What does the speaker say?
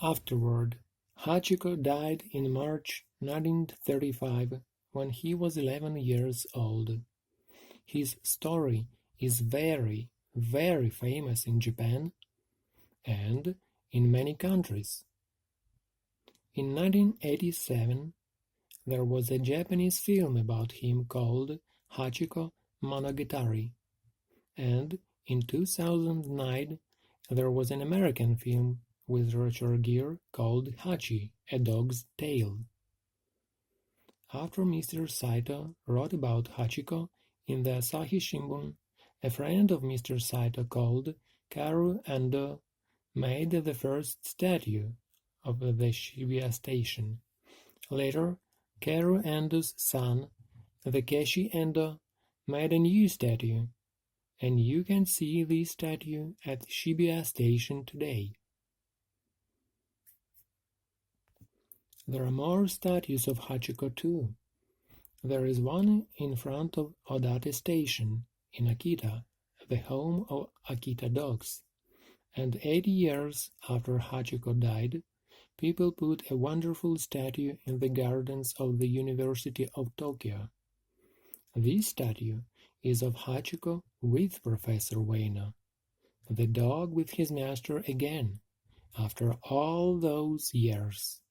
Afterward, Hachiko died in March 1935 when he was 11 years old. His story is very, very famous in Japan and in many countries. In 1987, there was a Japanese film about him called Hachiko Monogatari, and in 2009 there was an American film with Richard Gere called Hachi, A Dog's Tale. After Mr. Saito wrote about Hachiko in the Asahi Shimbun, a friend of Mr. Saito called Karu Ando made the first statue of the Shibuya station. Later, Karu Ando's son, Takeshi Ando, made a new statue, and you can see this statue at Shibuya station today. There are more statues of Hachiko too. There is one in front of Odate Station in Akita, the home of Akita dogs. And 80 years after Hachiko died, people put a wonderful statue in the gardens of the University of Tokyo. This statue is of Hachiko with Professor Ueno, the dog with his master again, after all those years.